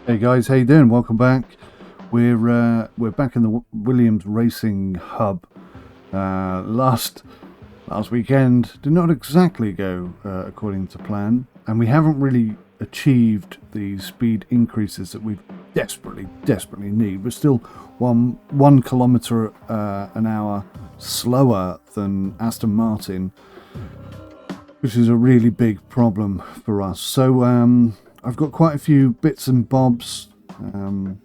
Hey guys, how you doing? Welcome back. We're back in the Williams Racing Hub. Last weekend did not exactly go according to plan, and we haven't really achieved the speed increases that we desperately need. We're still one kilometre an hour slower than Aston Martin, which is a really big problem for us. So I've got quite a few bits and bobs in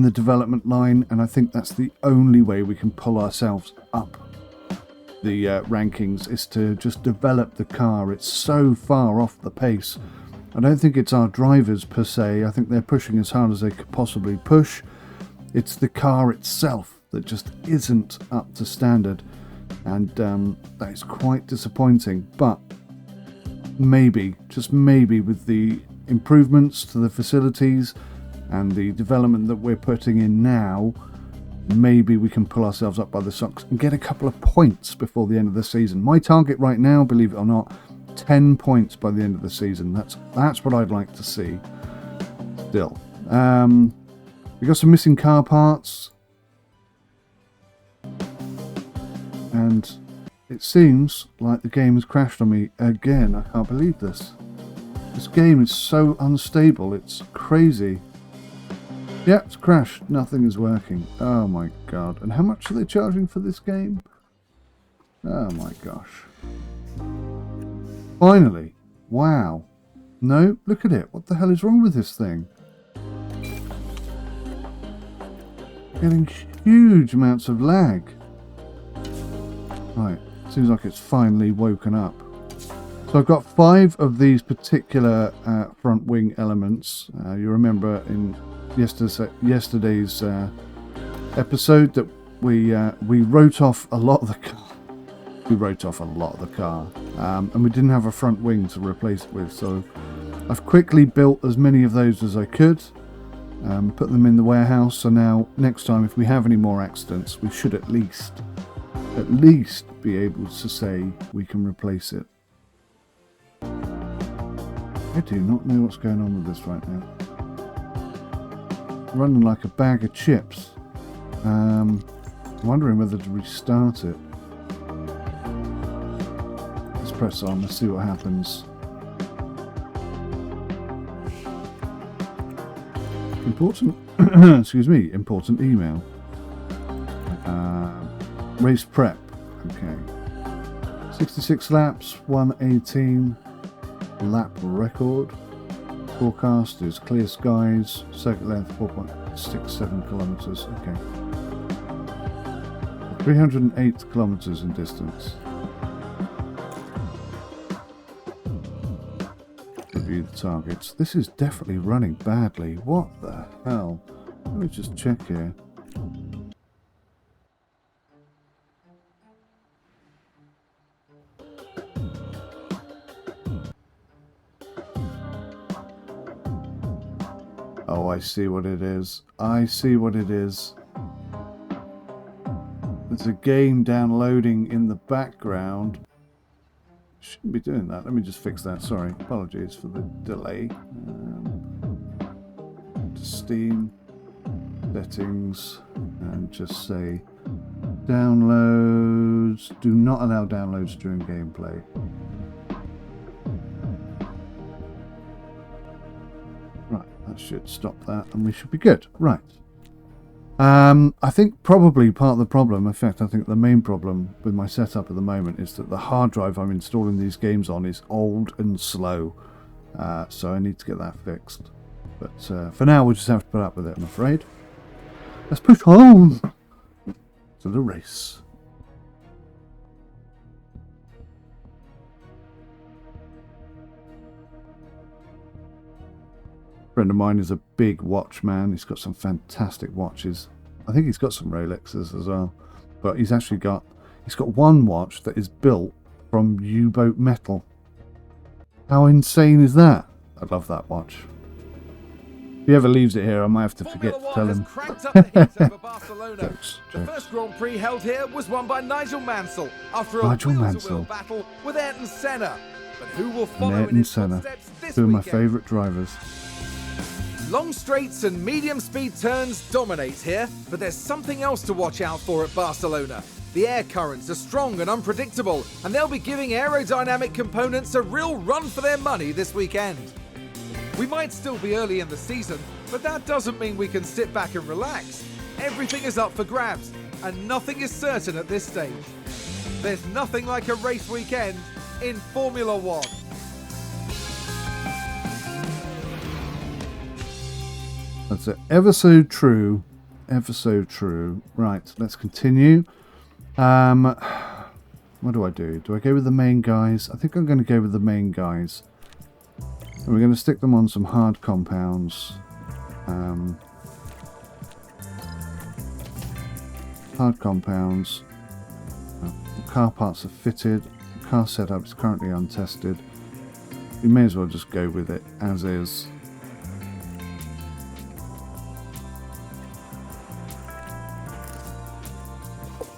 the development line, and I think that's the only way we can pull ourselves up the rankings, is to just develop the car. It's so far off the pace. I don't think it's our drivers per se. I think they're pushing as hard as they could possibly push. It's the car itself that just isn't up to standard, and that is quite disappointing. But maybe, just maybe, with the improvements to the facilities and the development that we're putting in now, maybe we can pull ourselves up by the socks and get a couple of points before the end of the season. My target right now, believe it or not, 10 points by the end of the season. That's what I'd like to see. Still, we got some missing car parts, and it seems like the game has crashed on me again. I can't believe this. This game is so unstable, it's crazy. Yeah, it's crashed. Nothing is working. Oh my god. And how much are they charging for this game? Oh my gosh. Finally. Wow. No, look at it. What the hell is wrong with this thing? Getting huge amounts of lag. Right. Seems like it's finally woken up. So I've got 5 of these particular front wing elements. You remember in yesterday's episode that we wrote off a lot of the car. We wrote off a lot of the car, and we didn't have a front wing to replace it with. So I've quickly built as many of those as I could, put them in the warehouse. So now next time, if we have any more accidents, we should at least be able to say we can replace it. I do not know what's going on with this right now. Running like a bag of chips. I'm wondering whether to restart it. Let's press on, let's see what happens. Important, excuse me, important email. Race prep, okay. 66 laps, 118. Lap record. Forecast is clear skies. Circuit length 4.67 kilometers. Okay. 308 kilometers in distance. Review the targets. This is definitely running badly. What the hell? Let me just check here. Oh, I see what it is. I see what it is. There's a game downloading in the background. Shouldn't be doing that. Let me just fix that. Sorry. Apologies for the delay. To Steam. Settings. And just say downloads. Do not allow downloads during gameplay. Should stop that and we should be good. Right. I think probably part of the problem, in fact I think the main problem with my setup at the moment, is that the hard drive I'm installing these games on is old and slow, so I need to get that fixed. But for now we'll just have to put up with it, I'm afraid. Let's push on to the race. Friend of mine is a big watch man. He's got some fantastic watches. I think he's got some Rolexes as well. But he's got one watch that is built from U-boat metal. How insane is that? I love that watch. If he ever leaves it here, I might have to forget to tell him. The first Grand Prix held here was won by Nigel Mansell after a Mansell battle with Ayrton Senna. But who will follow and Ayrton Senna, two of my favourite drivers. Long straights and medium speed turns dominate here, but there's something else to watch out for at Barcelona. The air currents are strong and unpredictable, and they'll be giving aerodynamic components a real run for their money this weekend. We might still be early in the season, but that doesn't mean we can sit back and relax. Everything is up for grabs, and nothing is certain at this stage. There's nothing like a race weekend in Formula One. That's it. Ever so true. Ever so true. Right, let's continue. What do I do? Do I go with the main guys? I think I'm going to go with the main guys. And we're going to stick them on some hard compounds. Hard compounds. The car parts are fitted. The car setup is currently untested. We may as well just go with it as is.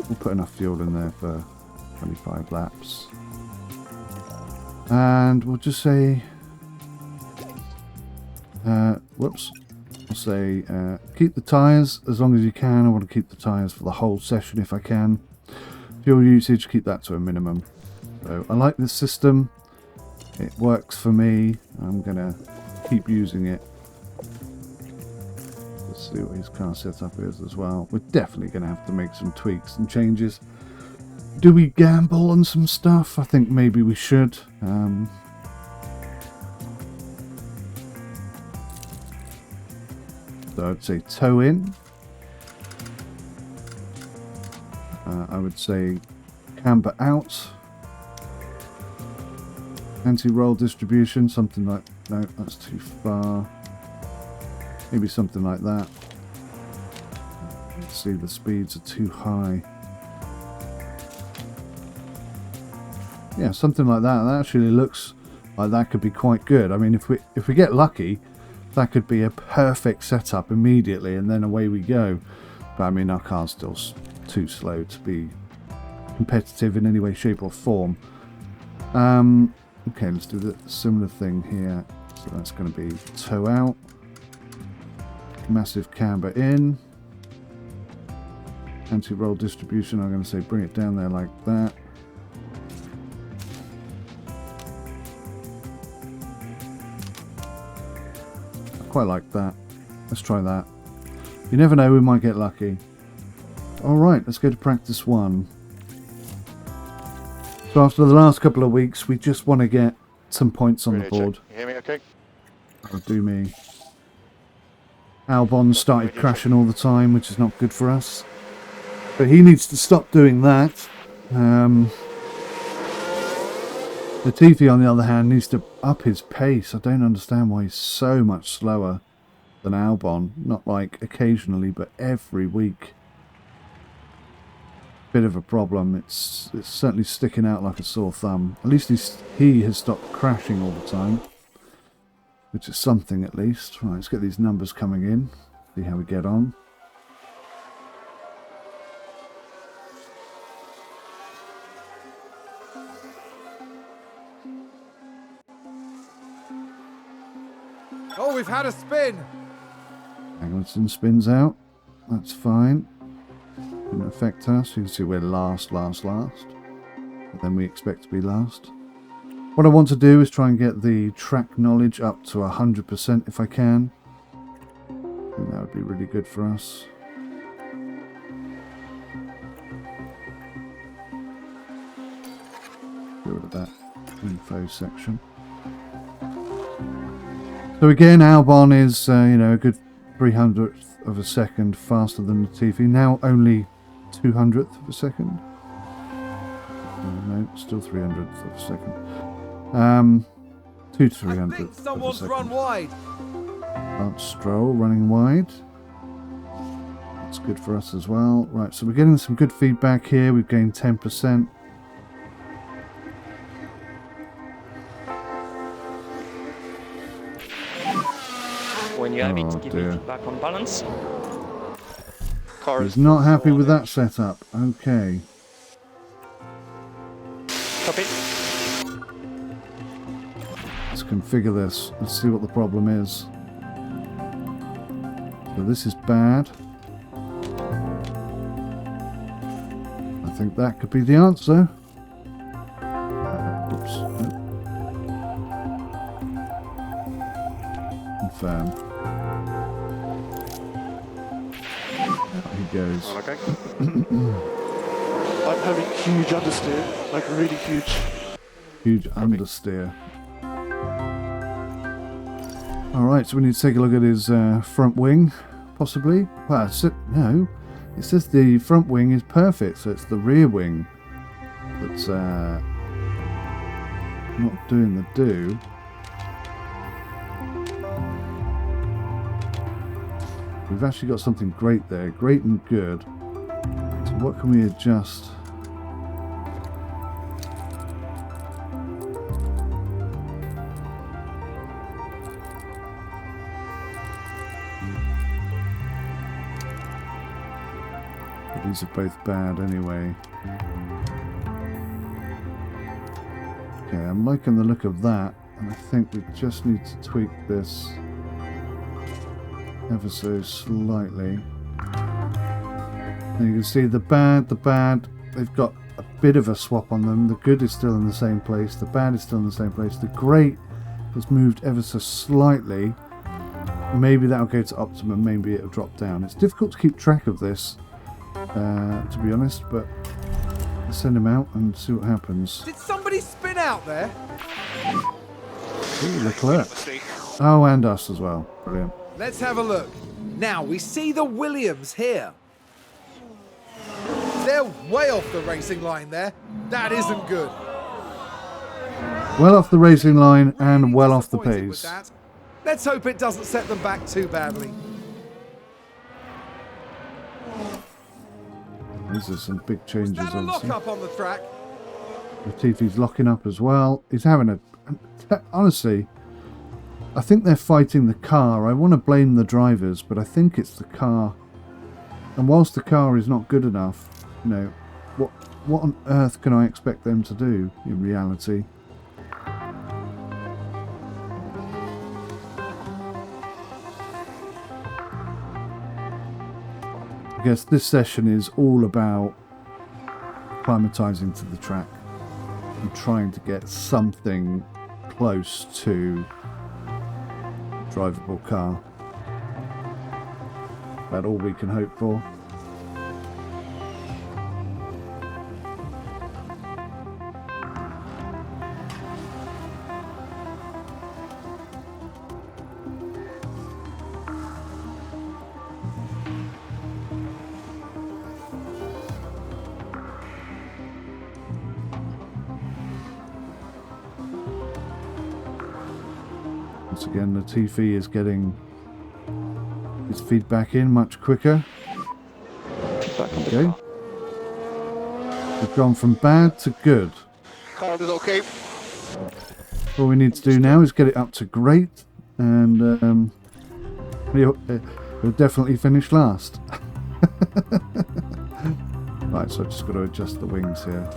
We'll put enough fuel in there for 25 laps. And we'll just say... whoops. I'll say keep the tyres as long as you can. I want to keep the tyres for the whole session if I can. Fuel usage, keep that to a minimum. So I like this system. It works for me. I'm going to keep using it. Let's see what his car setup is as well. We're definitely going to have to make some tweaks and changes. Do we gamble on some stuff? I think maybe we should. So I'd say toe in. I would say camber out. Anti-roll distribution, something like... No, that's too far. Maybe something like that. Let's see, the speeds are too high. Yeah, something like that. That actually looks like that could be quite good. I mean, if we get lucky, that could be a perfect setup immediately, and then away we go. But I mean, our car's still too slow to be competitive in any way, shape, or form. Okay, let's do the similar thing here. So that's going to be toe out, massive camber in, anti-roll distribution. I'm going to say bring it down there like that. Quite like that. Let's try that. You never know, we might get lucky. Alright, let's go to practice one. So after the last couple of weeks, we just want to get some points on the board. Check. You hear me okay? That'll do me. Albon started crashing all the time, which is not good for us. But he needs to stop doing that. Latifi, on the other hand, needs to up his pace. I don't understand why he's so much slower than Albon. Not like occasionally, but every week. Bit of a problem. It's certainly sticking out like a sore thumb. At least he has stopped crashing all the time, which is something at least. Right, let's get these numbers coming in. See how we get on. Oh, we've had a spin. Angleton spins out. That's fine. Didn't affect us. You can see we're last. But then we expect to be last. What I want to do is try and get the track knowledge up to 100% if I can. I think that would be really good for us. Get rid of that info section. So again, Albon is, a good 300th of a second faster than Latifi. Now only 200th of a second. No, still 300th of a second. 2 to 300th. I think someone's run wide. Lance Stroll running wide. That's good for us as well. Right, so we're getting some good feedback here. We've gained 10%. When you have it, give me feedback on balance. He's not happy with that setup. Okay. Copy. Let's configure this. Let's see what the problem is. So this is bad. I think that could be the answer. Oops. Confirm. Out he goes. Okay. I'm having huge understeer, like really huge. Huge understeer. Alright, so we need to take a look at his front wing, possibly. Well, no. It says the front wing is perfect, so it's the rear wing that's not doing the do. We've actually got something great there, great and good. So what can we adjust? But these are both bad anyway. Okay, I'm liking the look of that, and I think we just need to tweak this ever so slightly. And you can see the bad, they've got a bit of a swap on them. The good is still in the same place, the bad is still in the same place. The great has moved ever so slightly. Maybe that'll go to optimum, maybe it'll drop down. It's difficult to keep track of this, to be honest, but let's send him out and see what happens. Did somebody spin out there? Ooh, Leclerc. Oh, and us as well. Brilliant. Let's have a look. Now we see the Williams here. They're way off the racing line there. That isn't good. Well off the racing line and well off the Disappointed with pace. that. Let's hope it doesn't set them back too badly. These are some big changes, Is that a obviously. lock up on the track? Latifi's locking up as well. He's having a... Honestly, I think they're fighting the car. I want to blame the drivers, but I think it's the car. And whilst the car is not good enough, you know, what on earth can I expect them to do in reality? I guess this session is all about acclimatizing to the track and trying to get something close to a drivable car. About all we can hope for. Once again, Latifi is getting his feedback in much quicker. Okay. We've gone from bad to good. Car is okay. All we need to do now is get it up to great, and we'll definitely finish last. Right, so I've just got to adjust the wings here.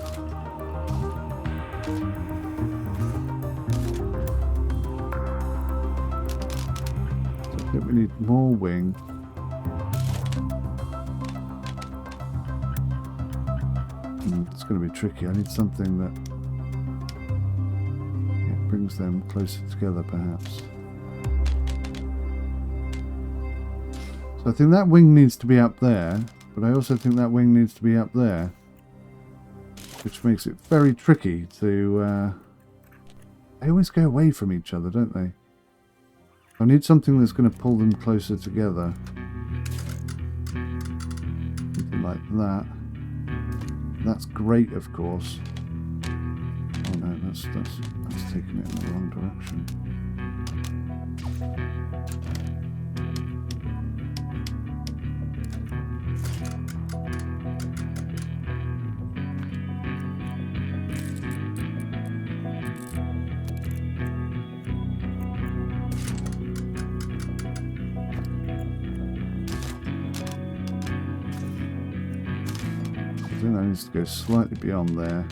So I think we need more wing. It's going to be tricky. I need something that brings them closer together, perhaps. So I think that wing needs to be up there, but I also think that wing needs to be up there, which makes it very tricky to... they always go away from each other, don't they? I need something that's going to pull them closer together. Something like that. That's great, of course. Oh no, that's taking it in the wrong direction. I think that needs to go slightly beyond there.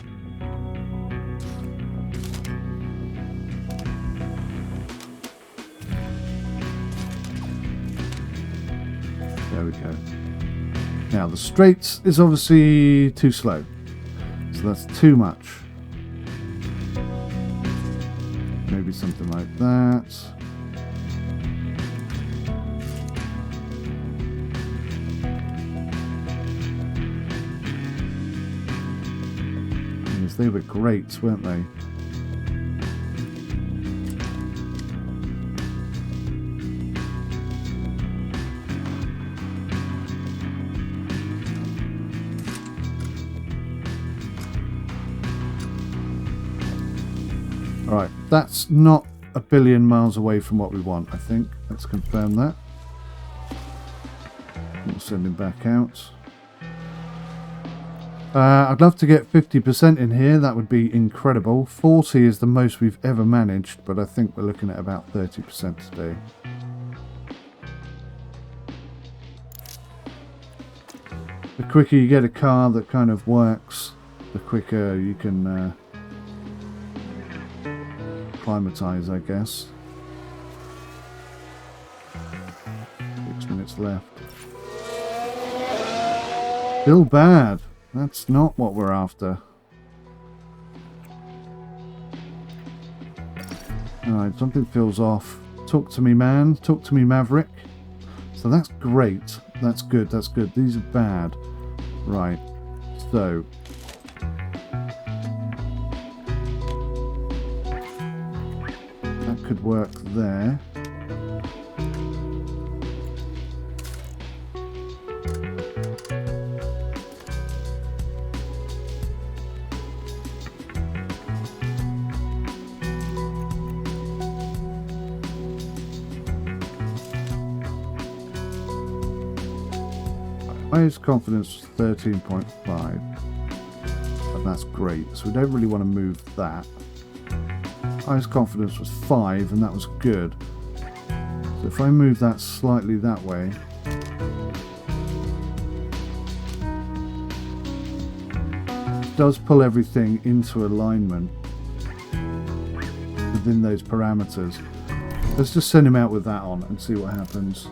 There we go. Now the straights is obviously too slow. So that's too much. Maybe something like that. Yes, they were great, weren't they? Right, that's not a billion miles away from what we want, I think. Let's confirm that. We'll send him back out. I'd love to get 50% in here. That would be incredible. 40 is the most we've ever managed, but I think we're looking at about 30% today. The quicker you get a car that kind of works, the quicker you can acclimatize, I guess. 6 minutes left. Still bad. That's not what we're after. Alright, something feels off. Talk to me, man. Talk to me, Maverick. So that's great. That's good. That's good. These are bad. Right. So. That could work there. Highest confidence was 13.5, and that's great, so we don't really want to move that. Highest confidence was 5, and that was good. So if I move that slightly that way, it does pull everything into alignment within those parameters. Let's just send him out with that on and see what happens.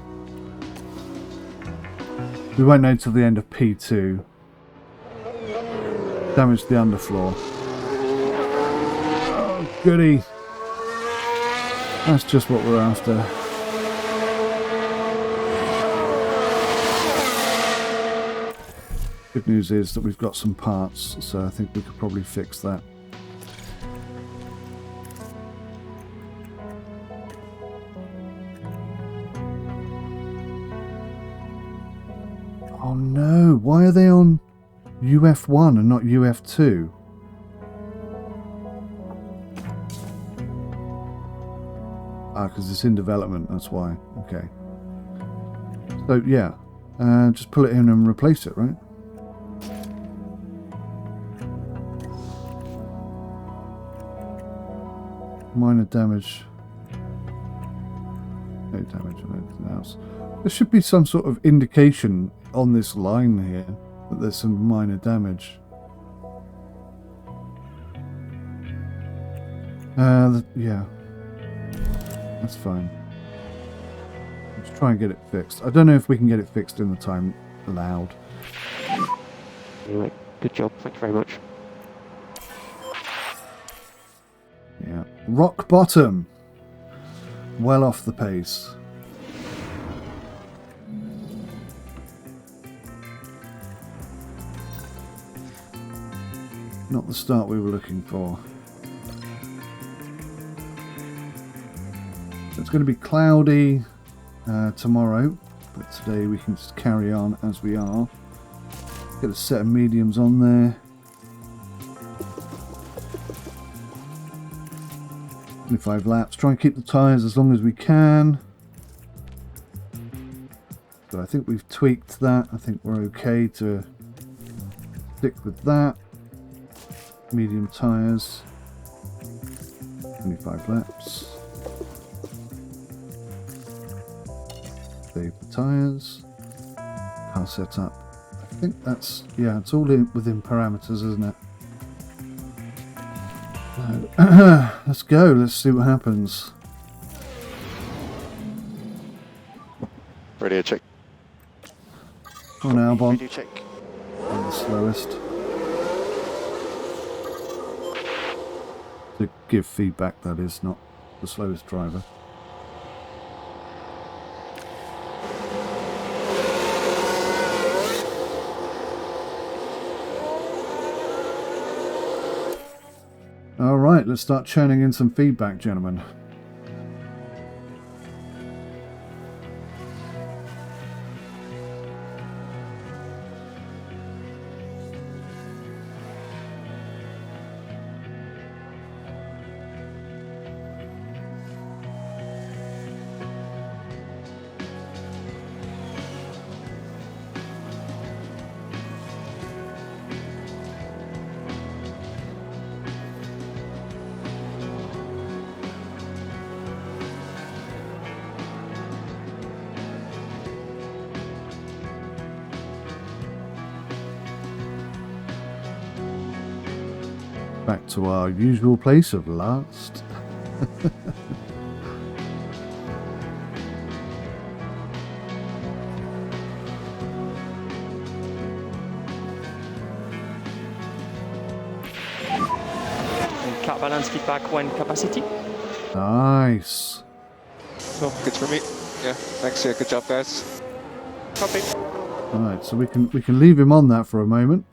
We won't know until the end of P2. Damage the underfloor. Oh, goody. That's just what we're after. Good news is that we've got some parts, so I think we could probably fix that. Oh no, why are they on UF1 and not UF2? Ah, because it's in development, that's why. Okay. So yeah, just pull it in and replace it, right? Minor damage. No damage on anything else. There should be some sort of indication on this line here that there's some minor damage. Yeah, that's fine. Let's try and get it fixed. I don't know if we can get it fixed in the time allowed. Anyway, good job. Thank you very much. Yeah, rock bottom. Well off the pace. Not the start we were looking for. So it's going to be cloudy tomorrow, but today we can just carry on as we are. Get a set of mediums on there. 25 laps. Try and keep the tyres as long as we can. But I think we've tweaked that. I think we're okay to stick with that. Medium tyres. 25 laps. Save the tyres. Car setup. I think that's, yeah, it's all within parameters, isn't it? Let's go, let's see what happens. Radio check. on, Albon. Radio check. The slowest. To give feedback, that is, not the slowest driver. Alright, let's start churning in some feedback, gentlemen. Back to our usual place of last. Car balance feedback when capacity. Nice. Oh, good for me. Yeah, thanks. Yeah, good job, guys. Copy. Alright, so we can leave him on that for a moment.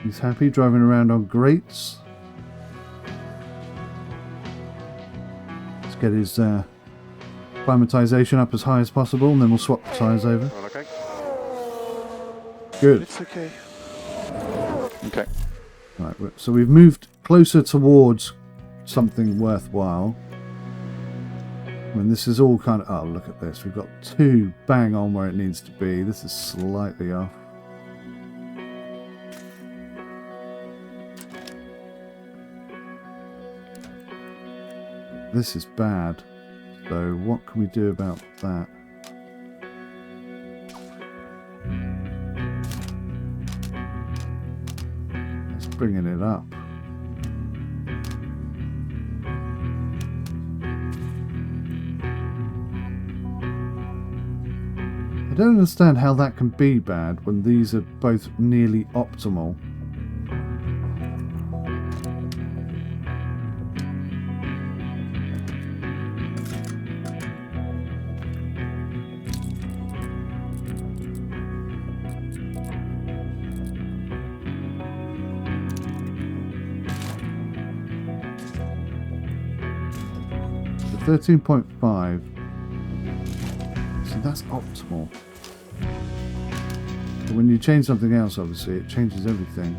He's happy driving around on grates. Let's get his climatization up as high as possible, and then we'll swap the tyres over. All okay? Good. It's okay. Okay. Right, so we've moved closer towards something worthwhile. When this is all kind of... Oh, look at this. We've got 2 bang on where it needs to be. This is slightly off. This is bad. So what can we do about that? Let's bring it up. I don't understand how that can be bad when these are both nearly optimal. So 13.5. So that's optimal. But when you change something else, obviously, it changes everything.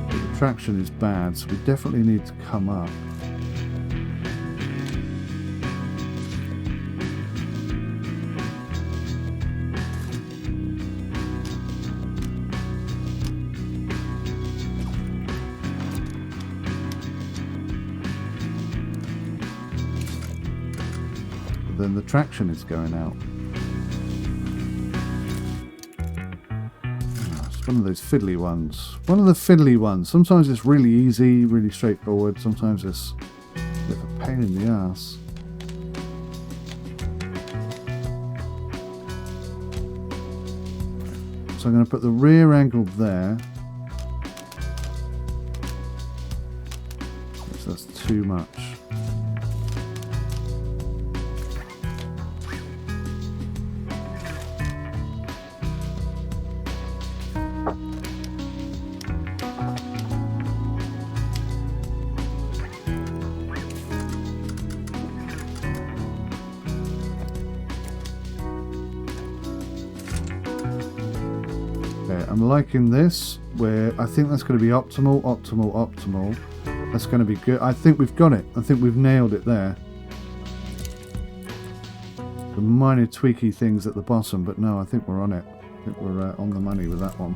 But the traction is bad, so we definitely need to come up. Then the traction is going out. It's one of those fiddly ones. One of the fiddly ones. Sometimes it's really easy, really straightforward. Sometimes it's a bit of a pain in the ass. So I'm going to put the rear angle there. So that's too much. I'm liking this, where I think that's going to be optimal. That's going to be good. I think we've got it. I think we've nailed it there. The minor tweaky things at the bottom, but no, I think we're on it. I think we're on the money with that one.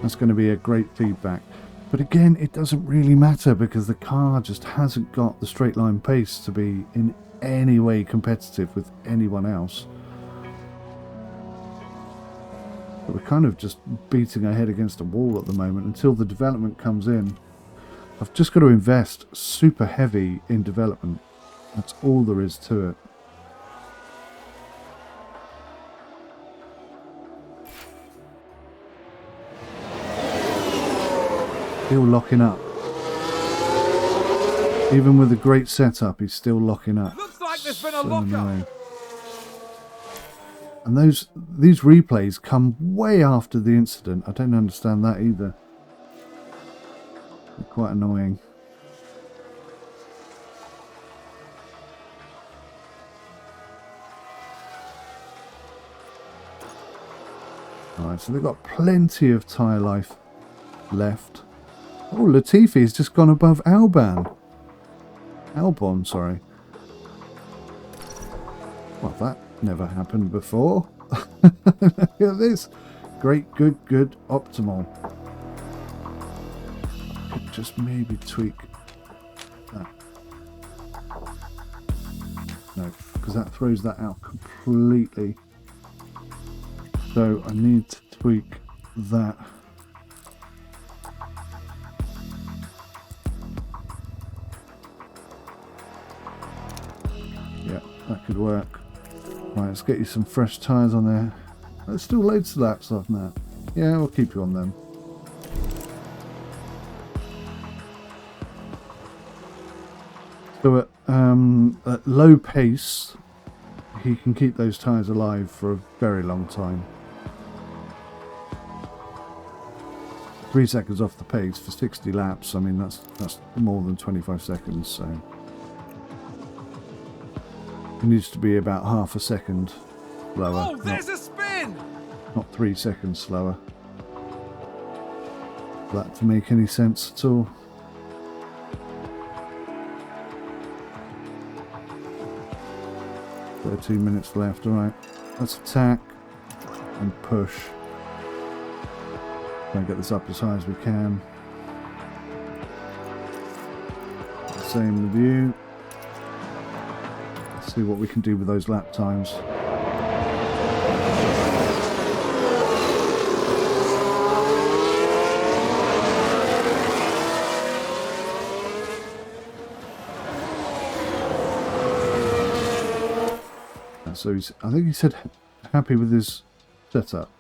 That's going to be a great feedback. But again, it doesn't really matter because the car just hasn't got the straight line pace to be in any way competitive with anyone else. But we're kind of just beating our head against a wall at the moment until the development comes in. I've just got to invest super heavy in development. That's all there is to it. Still locking up. Even with a great setup, he's still locking up. Looks like there's been a lockup. And these replays come way after the incident. I don't understand that either. They're quite annoying. Alright, so they've got plenty of tyre life left. Oh, Latifi's just gone above Albon. Albon, sorry. Well, that never happened before. Look at this. Great, good, optimal. Could just maybe tweak that. No, because that throws that out completely. So I need to tweak that. Yeah, that could work. Right, let's get you some fresh tyres on there. There's still loads of laps on that. Yeah, we'll keep you on them. So at low pace, he can keep those tyres alive for a very long time. 3 seconds off the pace for 60 laps. I mean, that's more than 25 seconds. So it needs to be about half a second slower. Oh, there's a spin! Not 3 seconds slower. For that to make any sense at all. So 2 minutes left. All right, let's attack and push. Try and get this up as high as we can. Same with you. Let's see what we can do with those lap times. So I think he said happy with his setup.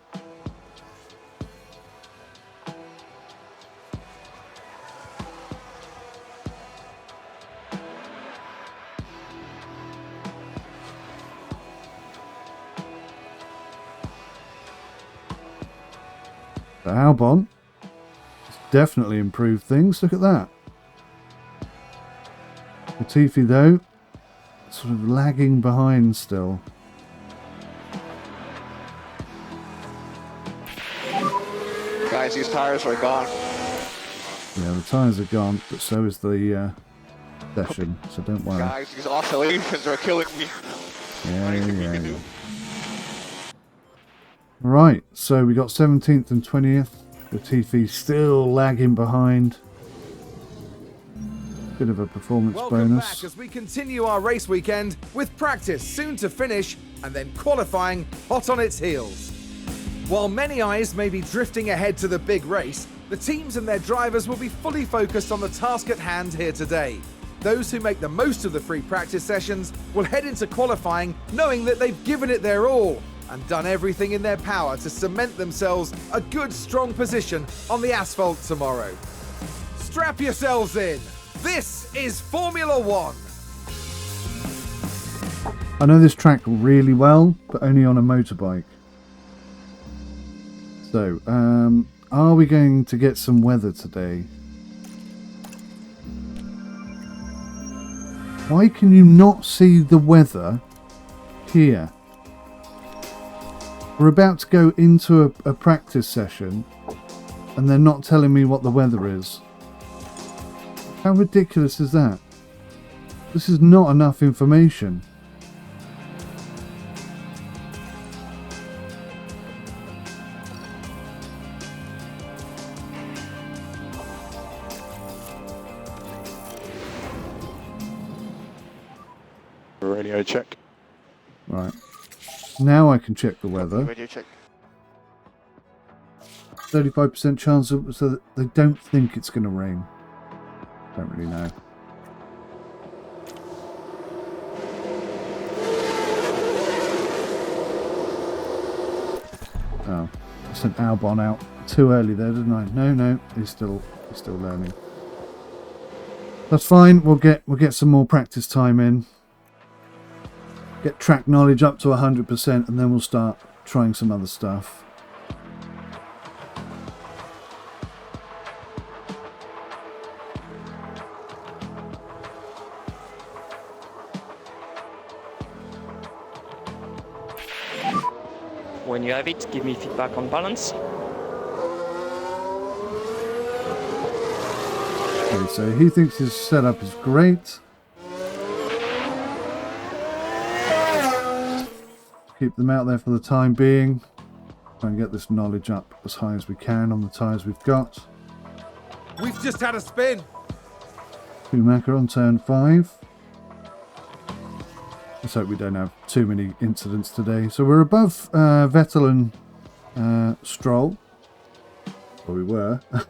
So Albon has definitely improved things. Look at that. Latifi though, sort of lagging behind still. Guys, these tires are gone. Yeah, the tyres are gone, but so is the session, so don't worry. Guys, these oscillations are killing me. Yeah. Right, so we got 17th and 20th. Latifi still lagging behind. Bit of a performance Welcome bonus. back as we continue our race weekend with practice soon to finish and then qualifying hot on its heels. While many eyes may be drifting ahead to the big race, the teams and their drivers will be fully focused on the task at hand here today. Those who make the most of the free practice sessions will head into qualifying knowing that they've given it their all and done everything in their power to cement themselves a good strong position on the asphalt tomorrow. Strap yourselves in. This is Formula One. I know this track really well, but only on a motorbike. So, are we going to get some weather today? Why can you not see the weather here? We're about to go into a practice session and they're not telling me what the weather is. How ridiculous is that? This is not enough information. Radio check. Right. Now I can check the weather. Radio check. 35% chance so that they don't think it's going to rain. Don't really know. Oh, I sent Albon out too early there, didn't I? No, he's still learning. That's fine. We'll get some more practice time in. Get track knowledge up to 100%, and then we'll start trying some other stuff. When you have it, give me feedback on balance. Okay, so he thinks his setup is great. Keep them out there for the time being. Try and get this knowledge up as high as we can on the tyres we've got. We've just had a spin. Schumacher on turn 5. Let's hope we don't have too many incidents today. So we're above Vettel and Stroll. Or we were. I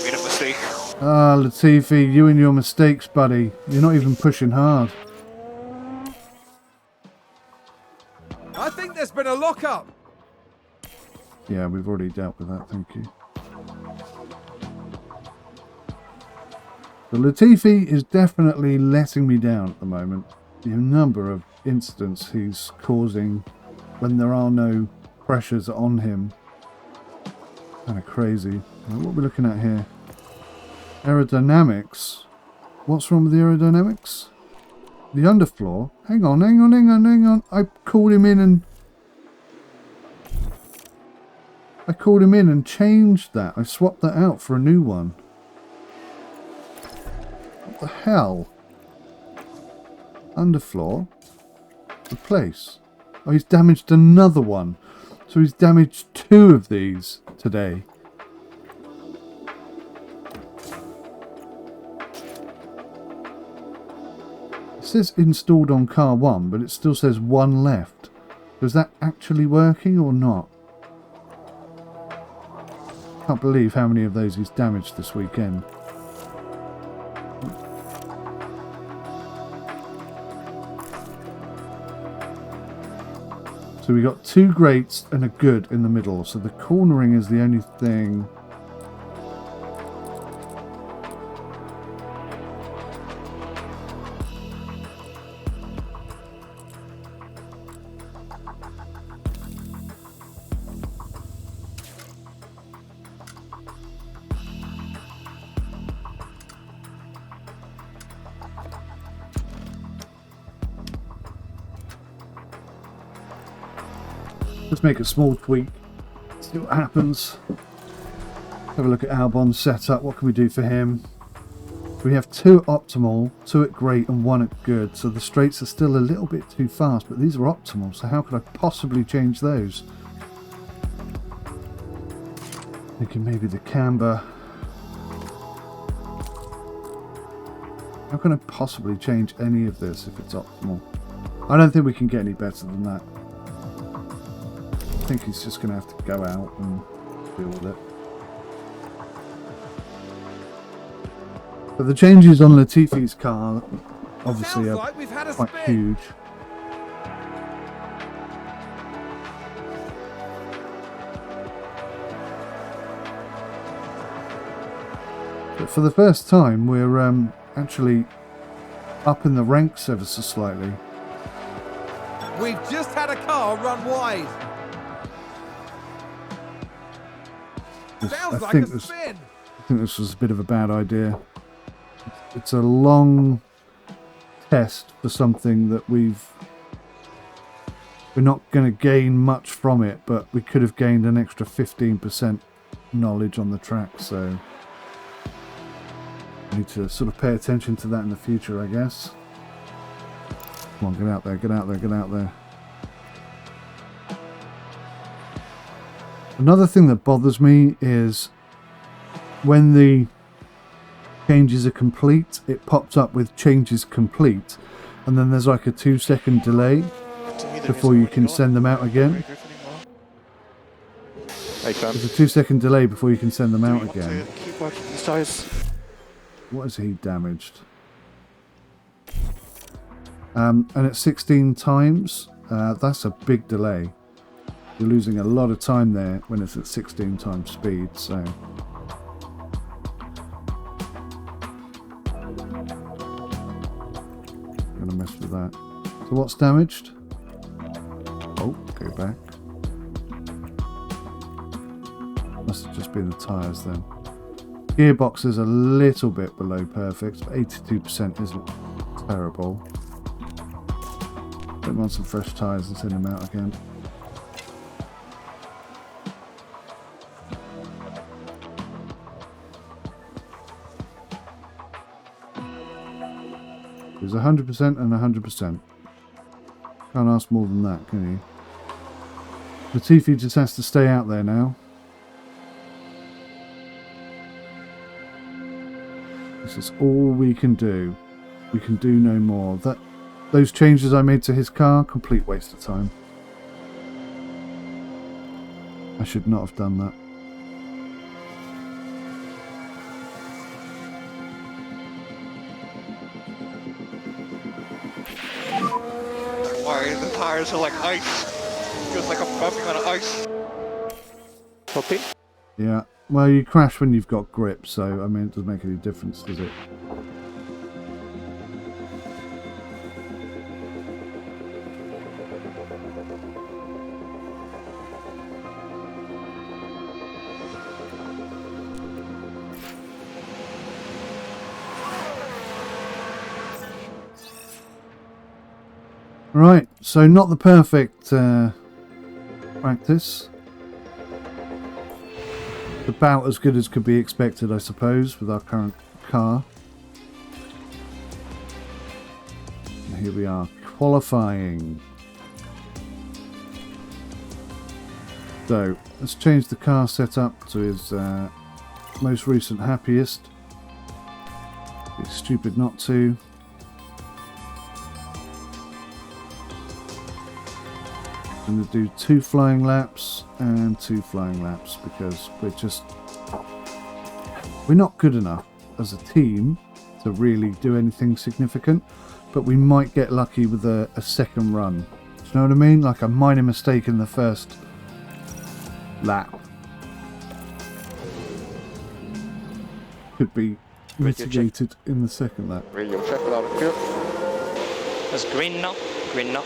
made a mistake. Ah, Latifi, you and your mistakes, buddy. You're not even pushing hard. I think there's been a lock-up. Yeah, we've already dealt with that, thank you. The Latifi is definitely letting me down at the moment. The number of incidents he's causing when there are no pressures on him. Kind of crazy. Now, what are we looking at here? Aerodynamics. What's wrong with the aerodynamics? The underfloor. Hang on. I called him in and changed that. I swapped that out for a new one. What the hell? Underfloor. Replace. Oh, he's damaged another one. So he's damaged 2 of these today. It says installed on car 1, but it still says 1 left. Is that actually working or not? Can't believe how many of those he's damaged this weekend. So we got 2 greats and a good in the middle. So the cornering is the only thing. Let's make a small tweak, see what happens. Have a look at Albon's setup. What can we do for him? We have 2 optimal, 2 at great and 1 at good. So the straights are still a little bit too fast, but these are optimal. So how could I possibly change those? Thinking maybe the camber. How can I possibly change any of this if it's optimal? I don't think we can get any better than that. I think he's just going to have to go out and deal with it. But the changes on Latifi's car obviously are quite huge. But for the first time we're actually up in the ranks ever so slightly. We've just had a car run wide. Sounds like a spin. I think this was a bit of a bad idea. It's a long test for something that we're not going to gain much from it, but we could have gained an extra 15% knowledge on the track, so we need to sort of pay attention to that in the future, I guess. Come on, get out there, get out there, get out there. Another thing that bothers me is when the changes are complete, it pops up with changes complete, and then there's like a 2-second delay before you can send them out again. Hey, fam. There's a 2-second delay before you can send them out Do you again. want to keep working these tires? What has he damaged? And at 16 times, that's a big delay. You're losing a lot of time there when it's at 16 times speed, so... I'm gonna mess with that. So what's damaged? Oh, go back. Must have just been the tyres then. Gearbox is a little bit below perfect, but 82% isn't terrible. Put them on some fresh tyres and send them out again. There's 100% and 100%. Can't ask more than that, can you? Latifi just has to stay out there now. This is all we can do. We can do no more. Those changes I made to his car, complete waste of time. I should not have done that. Why the tires are like ice? Feels like I'm bumping on ice. Copy? Yeah. Well, you crash when you've got grip, so, I mean, it doesn't make any difference, does it? Right, so not the perfect practice. About as good as could be expected, I suppose, with our current car. And here we are, qualifying. So, let's change the car setup to his most recent happiest. It's stupid not to. I'm going to do 2 flying laps and 2 flying laps because we're not good enough as a team to really do anything significant, but we might get lucky with a second run. Do you know what I mean? Like a minor mistake in the first lap could be mitigated in the second lap. Radio check without a clear. It's green now. Green now.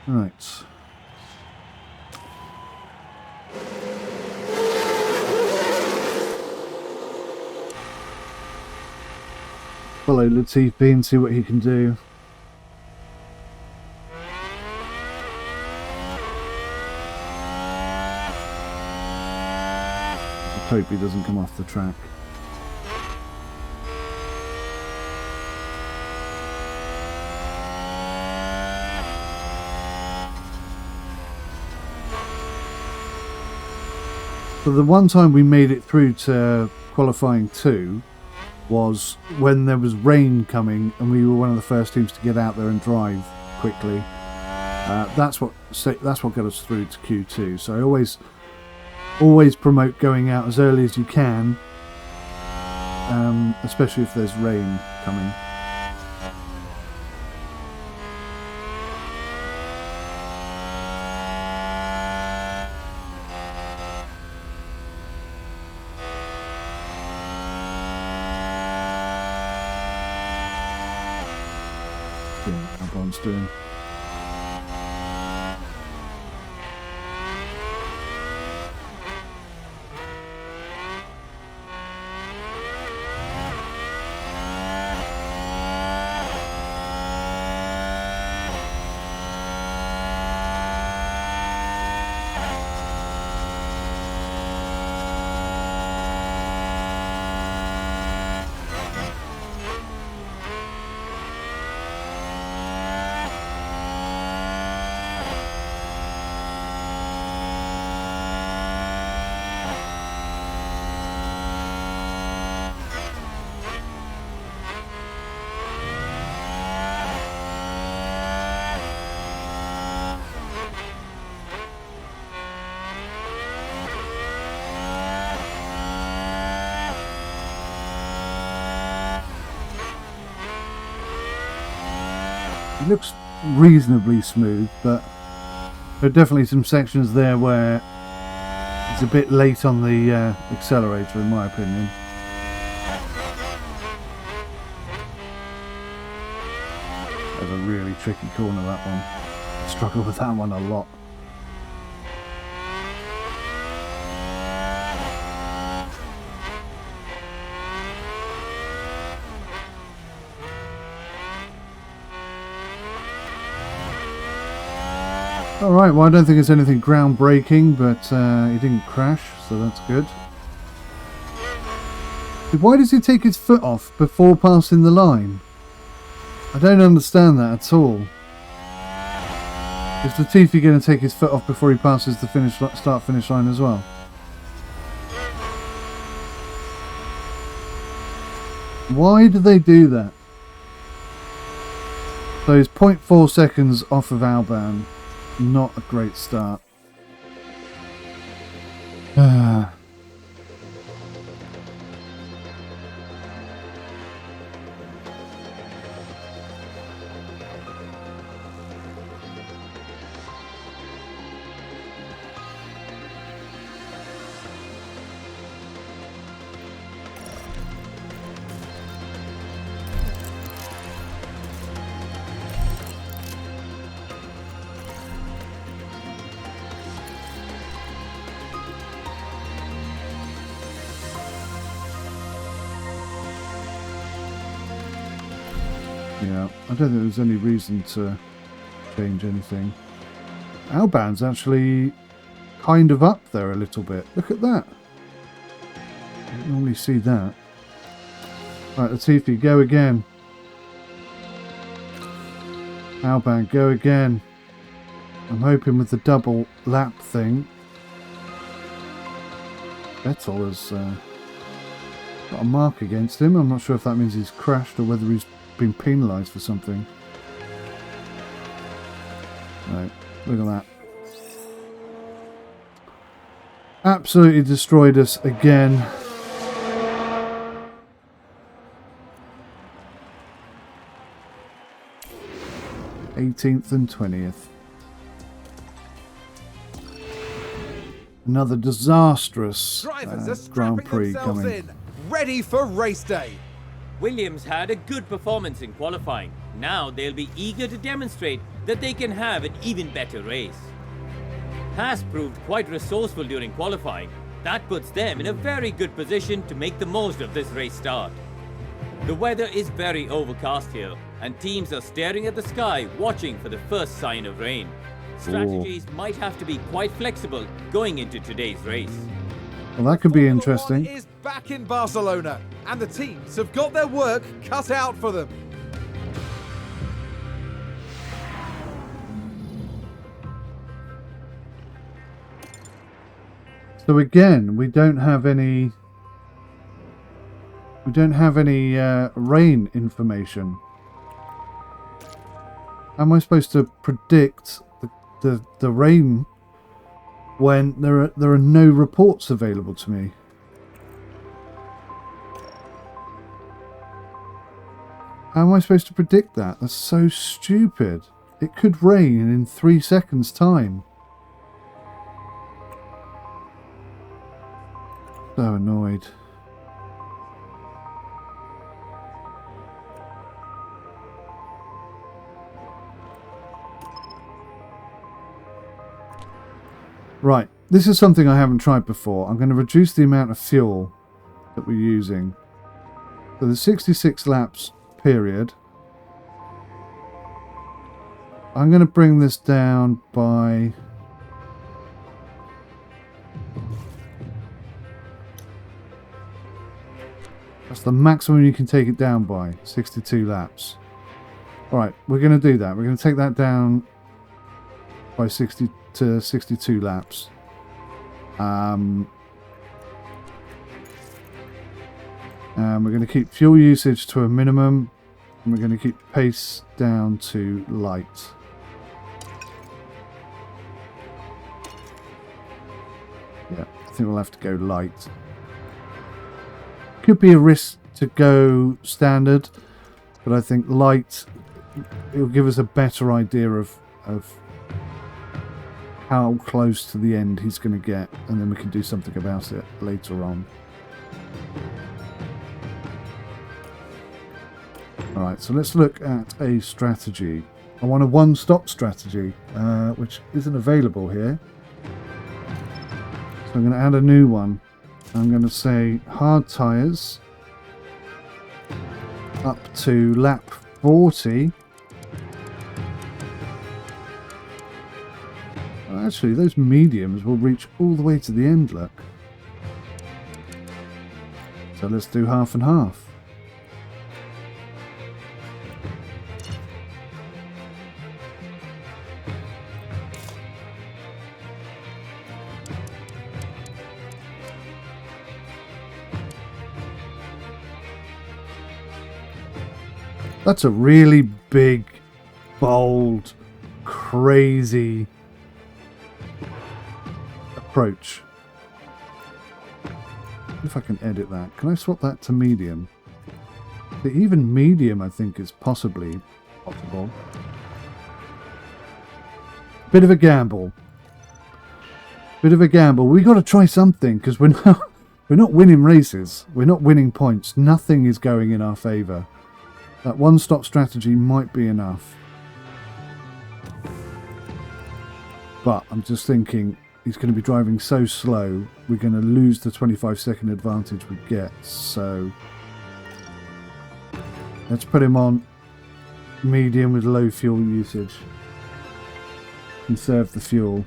Right. Follow Latifi and see what he can do. I hope he doesn't come off the track. So the one time we made it through to qualifying 2 was when there was rain coming and we were one of the first teams to get out there and drive quickly. That's what got us through to Q2. So I always promote going out as early as you can, especially if there's rain coming. Albon's doing. It looks reasonably smooth, but there are definitely some sections there where it's a bit late on the accelerator, in my opinion. That's a really tricky corner, that one. I struggle with that one a lot. Alright, well I don't think it's anything groundbreaking, but he didn't crash, so that's good. Why does he take his foot off before passing the line? I don't understand that at all. Is Latifi going to take his foot off before he passes the start-finish line as well? Why do they do that? So he's 0.4 seconds off of Alban. Not a great start. Yeah, I don't think there's any reason to change anything. Alban's actually kind of up there a little bit. Look at that. I don't normally see that. Right, Latifi, go again. Alban, go again. I'm hoping with the double lap thing. Vettel has got a mark against him. I'm not sure if that means he's crashed or whether he's been penalised for something. Right, look at that. Absolutely destroyed us again. '18th and 20th. Another disastrous Drivers are Grand strapping Prix themselves coming. in, ready for race day. Williams had a good performance in qualifying. Now they'll be eager to demonstrate that they can have an even better race. Haas proved quite resourceful during qualifying. That puts them in a very good position to make the most of this race start. The weather is very overcast here, and teams are staring at the sky watching for the first sign of rain. Strategies might have to be quite flexible going into today's race. Well, that could be Formula interesting. One is back in Barcelona, and the teams have got their work cut out for them. So again, we don't have any rain information. How am I supposed to predict the rain when there are no reports available to me? How am I supposed to predict that? That's so stupid. It could rain in 3 seconds' time. So annoyed. Right, this is something I haven't tried before. I'm going to reduce the amount of fuel that we're using. So the 66 laps period. I'm going to bring this down by... That's the maximum you can take it down by, 62 laps. Alright, we're going to do that. We're going to take that down by 60 to 62 laps. And we're going to keep fuel usage to a minimum. And we're going to keep pace down to light. Yeah, I think we'll have to go light. Could be a risk to go standard, but I think light it'll give us a better idea of how close to the end he's going to get, and then we can do something about it later on. Alright, so let's look at a strategy. I want a one-stop strategy, which isn't available here. So I'm going to add a new one. I'm going to say hard tyres up to lap 40. Actually, those mediums will reach all the way to the end, look. So let's do half and half. That's a really big, bold, crazy approach. If I can edit that. Can I swap that to medium? Even medium, I think, is possibly possible. Bit of a gamble. Bit of a gamble. We got to try something, because we're not winning races. We're not winning points. Nothing is going in our favour. That one-stop strategy might be enough. But I'm just thinking, he's going to be driving so slow, we're going to lose the 25-second advantage we get. So let's put him on medium with low fuel usage. Conserve the fuel.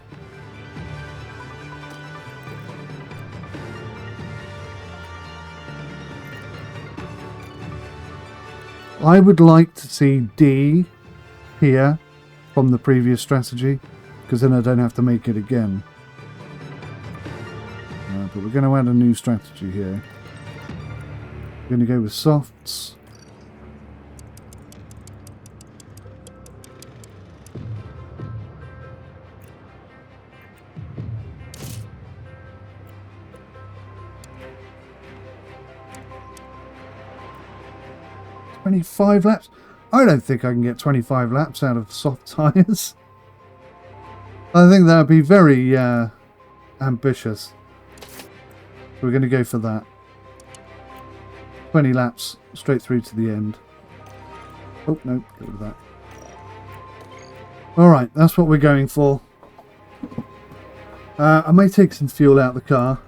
I would like to see D here from the previous strategy, because then I don't have to make it again. But we're going to add a new strategy here. We're going to go with softs. $25 laps? I don't think I can get 25 laps out of soft tyres. I think that would be very ambitious. We're going to go for that. 20 laps straight through to the end. Oh, no, get rid of that. Alright, that's what we're going for. I may take some fuel out of the car.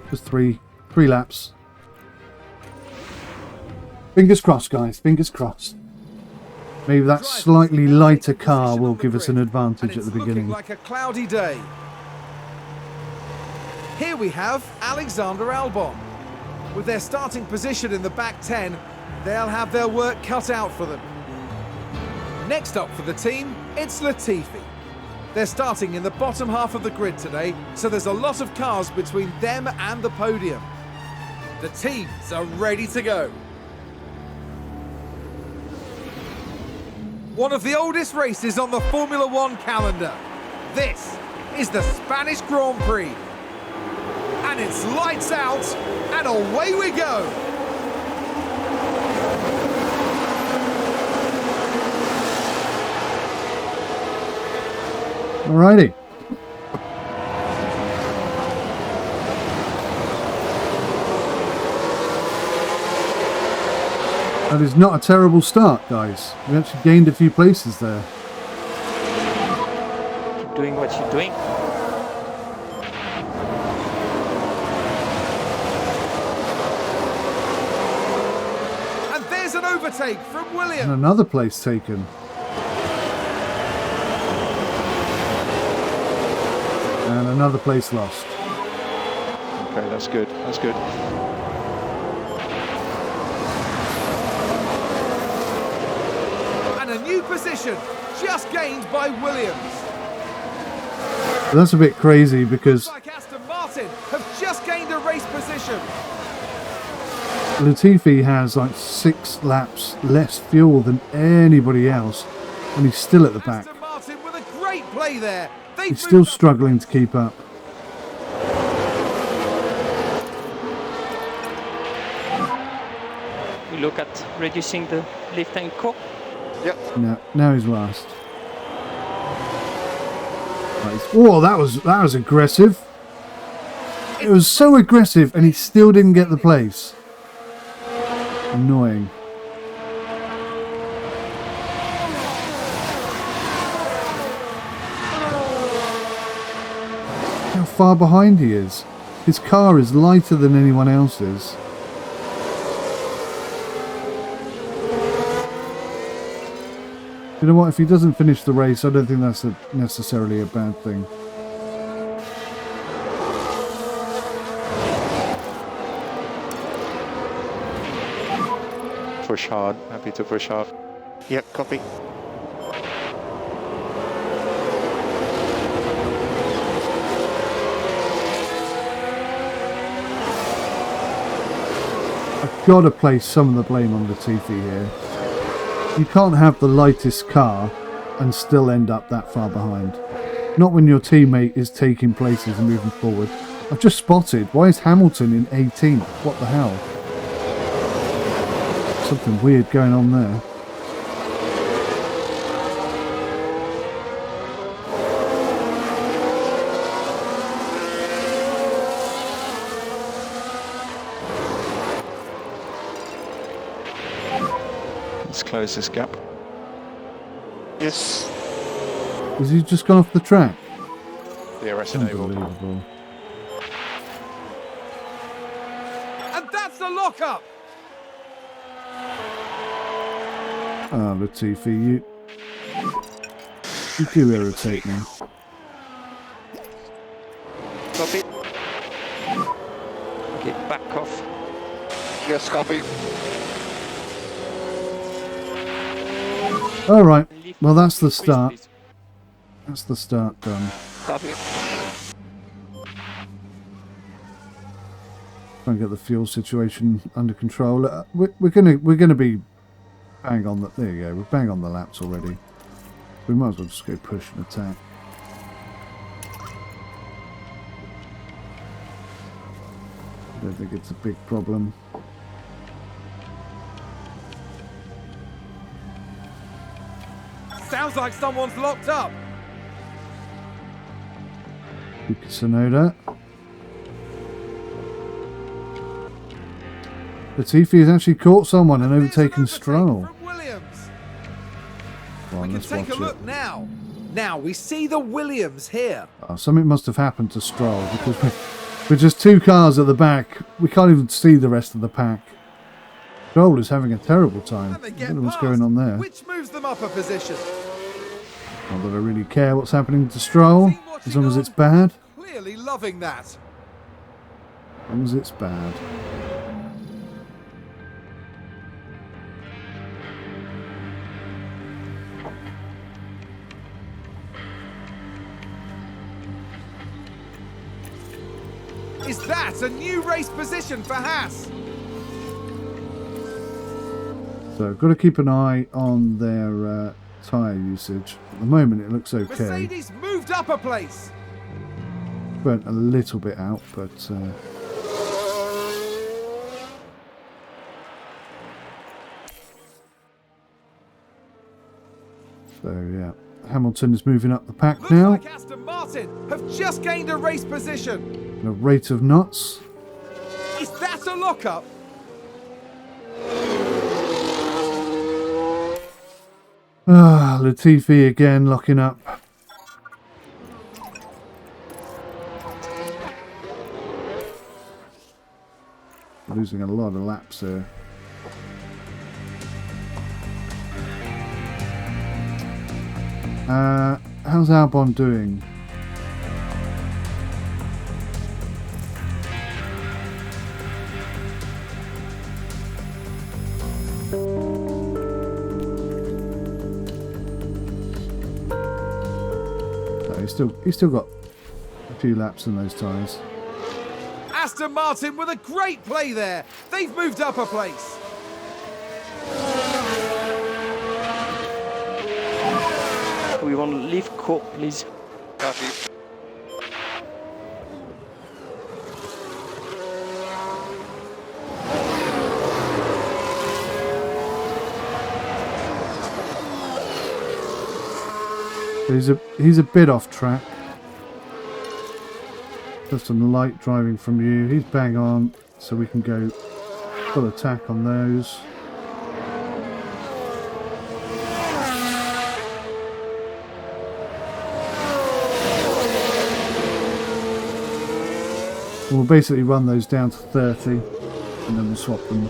Just three laps. Fingers crossed, guys. Fingers crossed. Maybe that slightly lighter car will give us an advantage at the beginning. Like a cloudy day. Here we have Alexander Albon. With their starting position in the back 10, they'll have their work cut out for them. Next up for the team, it's Latifi. They're starting in the bottom half of the grid today, so there's a lot of cars between them and the podium. The teams are ready to go. One of the oldest races on the Formula One calendar. This is the Spanish Grand Prix. And it's lights out, and away we go. Alrighty. That is not a terrible start, guys. We actually gained a few places there. Keep doing what you're doing. And there's an overtake from Williams. And another place taken. And another place lost. Okay, that's good. That's good. And a new position just gained by Williams. That's a bit crazy because Like Aston Martin have just gained a race position. Latifi has like 6 laps less fuel than anybody else, and he's still at the back. Aston Martin with a great play there. He's still struggling to keep up. we look at reducing the lift and core? Yep. No, now he's last. Right, oh, that was aggressive. It was so aggressive, and he still didn't get the place. Annoying. How far behind he is. His car is lighter than anyone else's. You know what? If he doesn't finish the race, I don't think that's necessarily a bad thing. Push hard. Happy to push hard. Yep, copy. I've got to place some of the blame on Latifi here. You can't have the lightest car and still end up that far behind. Not when your teammate is taking places and moving forward. I've just spotted, why is Hamilton in 18th? What the hell? Something weird going on there. Let's close this gap. Yes. Has he just gone off the track? DRS enabled. Unbelievable. And that's the lockup! Ah, Latifi, you do irritate me. Copy. Okay, back off. Yes, copy. Alright, well that's the Please, start. please. That's the start done. Copy. Try and get the fuel situation under control. We're gonna be bang on the. There you go. We're bang on the laps already. We might as well just go push and attack. I don't think it's a big problem. Sounds like someone's locked up. Yuki Tsunoda. Latifi has actually caught someone and There's an overtaken overtake Stroll. from Williams. Come on, We can let's take a watch look it. now. Now we see the Williams here. Oh, something must have happened to Stroll because we're just two cars at the back. We can't even see the rest of the pack. Stroll is having a terrible time. And they I get don't know what's past, going on there. which moves them up a position. Not that I really care what's happening to Stroll, See watching as long as on? it's bad. Clearly loving that. As long as it's bad. Is that a new race position for Haas? So I've got to keep an eye on their tyre usage. At the moment it looks okay. Mercedes moved up a place. Burnt a little bit out, but so yeah. Hamilton is moving up the pack Looks now. like Aston Martin have just gained a race position. A rate of knots. Is that a lockup? Ah, Latifi again locking up. Losing a lot of laps here. How's Albon doing? No, he's still got a few laps in those tyres. Aston Martin with a great play there. They've moved up a place. We want to leave core, please. Copy. he's a bit off track. Just some light driving from you. He's bang on, so we can go full attack on those. We'll basically run those down to 30 and then we'll swap them.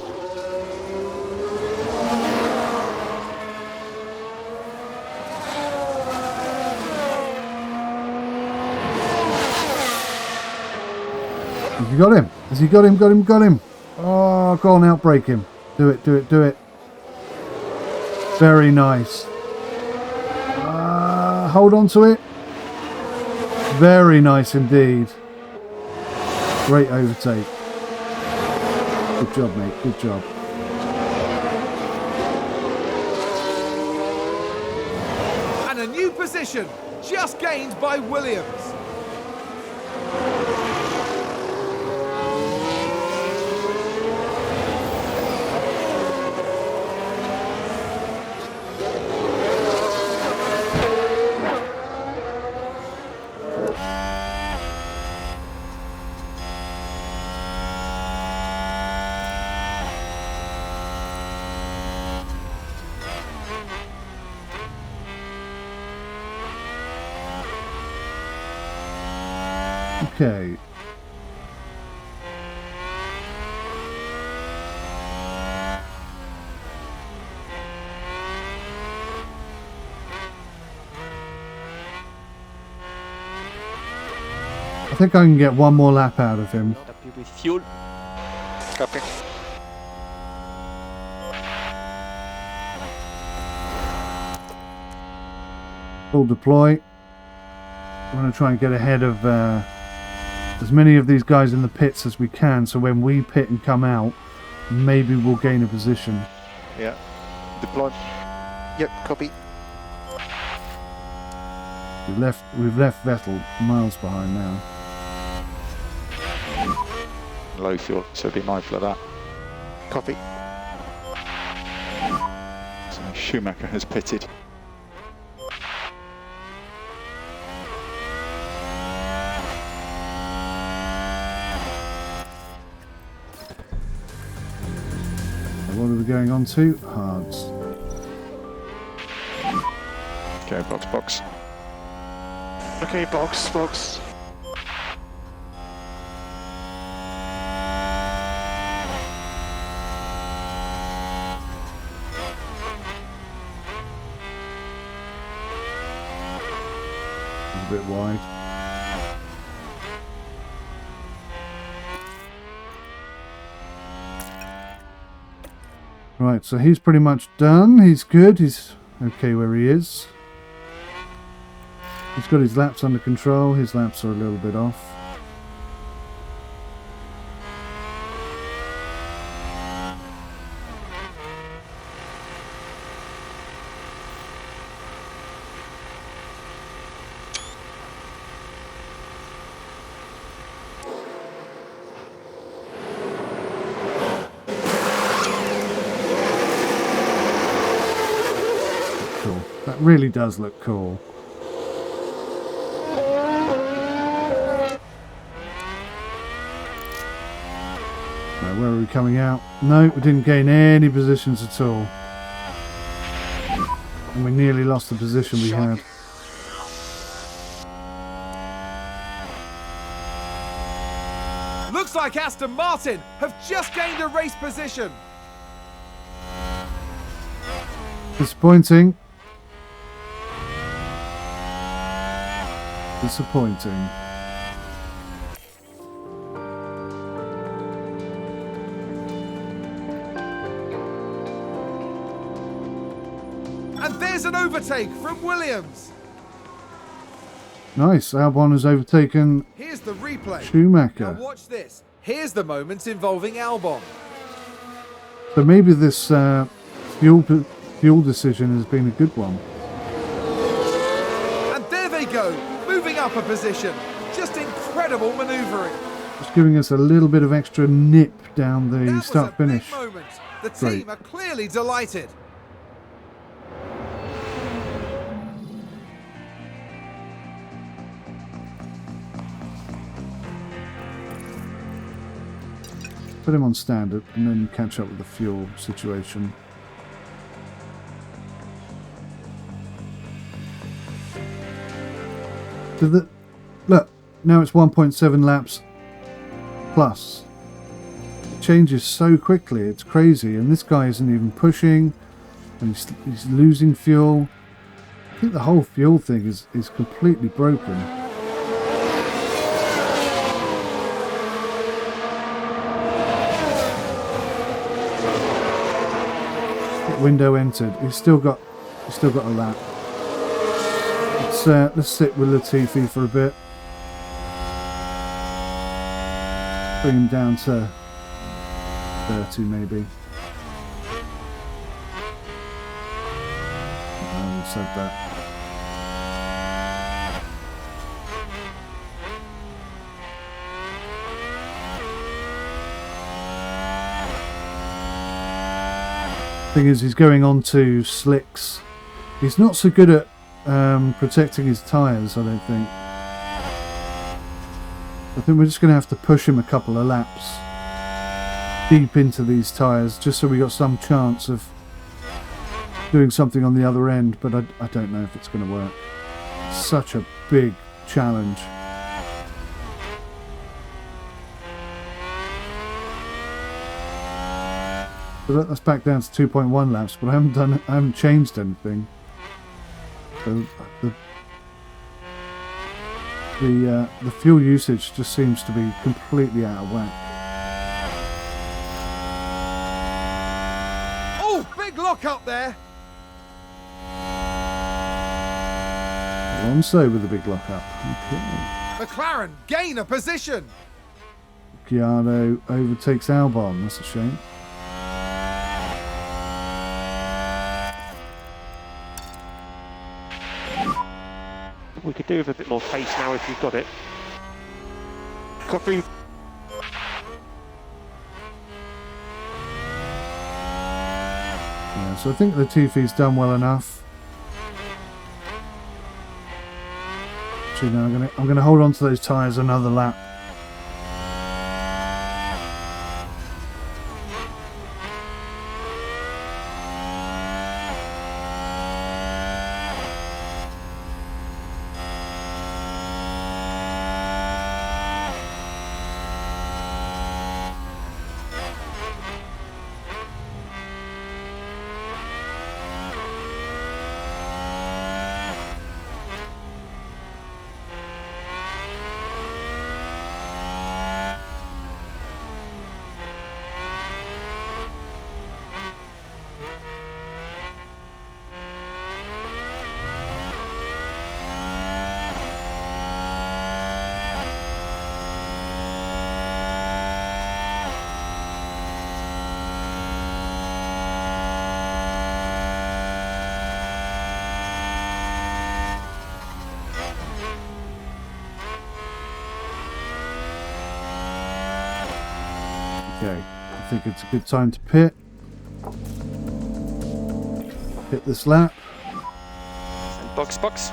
Have you got him? Has he got him? Got him. Oh, go on, outbreak him. Do it. Very nice. Hold on to it. Very nice indeed. Great overtake. Good job, mate. Good job. And a new position, just gained by Williams. Okay. I think I can get one more lap out of him. Happy with fuel. Copy. Full deploy. I'm going to try and get ahead of as many of these guys in the pits as we can, so when we pit and come out, maybe we'll gain a position. Yeah. Deploy. Yep, copy. We've left Vettel miles behind now. Low fuel, so be mindful of that. Copy. So Schumacher has pitted. What are we going on to? Hards. Okay, box. Okay, box. A bit wide. Right, so he's pretty much done. He's good. He's okay where he is. He's got his laps under control. His laps are a little bit off. Cool. That really does look cool. Where are we coming out? No, we didn't gain any positions at all. And we nearly lost the position we had. Looks like Aston Martin have just gained a race position. Disappointing. Disappointing. And there's an overtake from Williams. Nice. Albon has overtaken Here's the replay. Schumacher. Now watch this. Here's the moment involving Albon. So maybe this fuel decision has been a good one. And there they go, moving up a position. Just incredible manoeuvring. Just giving us a little bit of extra nip down the That was a start-finish. big moment. The Great. team are clearly delighted. put him on standard and then catch up with the fuel situation. Look, now it's 1.7 laps plus. It changes so quickly, it's crazy, and this guy isn't even pushing, and he's losing fuel. I think the whole fuel thing is completely broken. Window entered. He's still got a lap. Let's sit with Latifi for a bit. Bring him down to 30 maybe. I haven't said that. Thing is, he's going on to slicks. He's not so good at protecting his tyres, I don't think. I think we're just going to have to push him a couple of laps deep into these tyres, just so we got some chance of doing something on the other end, but I don't know if it's going to work. Such a big challenge. So that's back down to 2.1 laps, but I haven't changed anything. So the fuel usage just seems to be completely out of whack. Oh, big lock up there! Alonso with a big lock up. Okay. McLaren gain a position! Ricciardo overtakes Albon. That's a shame. We could do with a bit more pace now if you've got it. Covering. Yeah, so I think Latifi's done well enough. Actually, no, I'm gonna hold on to those tyres another lap. Okay, I think it's a good time to pit. Hit this lap. Box. Box.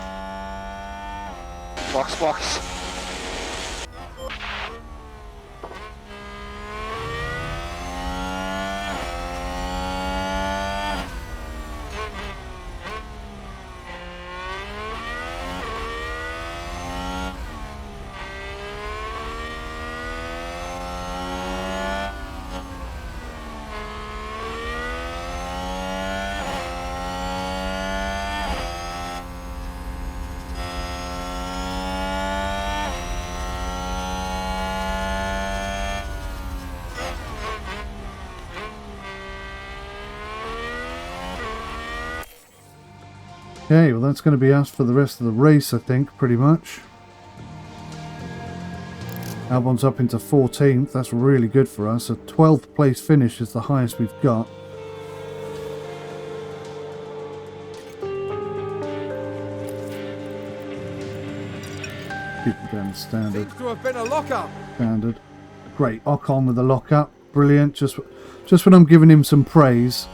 Okay, well that's going to be us for the rest of the race, I think, pretty much. Albon's up into 14th, that's really good for us. A 12th place finish is the highest we've got. Keep it down to standard. Seems to have been a lock-up. Standard. Great, Ocon with a lock-up. Brilliant, just when I'm giving him some praise,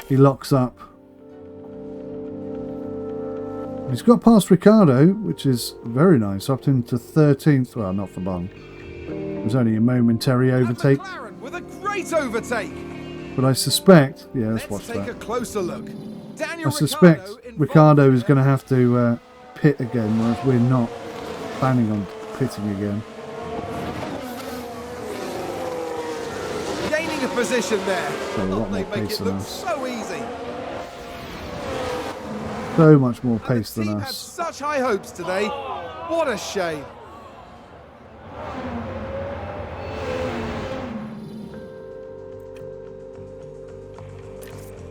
he locks up. He's got past Ricciardo, which is very nice, up into 13th. Well, not for long. It was only a momentary overtake. McLaren with great overtake. But I suspect, yeah, let's watch Let's take that. a closer look. Daniel I suspect Ricciardo Ricciardo is going to have to pit again, whereas we're not planning on pitting again. gaining a position there. So a lot Oh, they more make pace it than look us. so easy. So much more And pace the than team had us. such high hopes today. What a shame.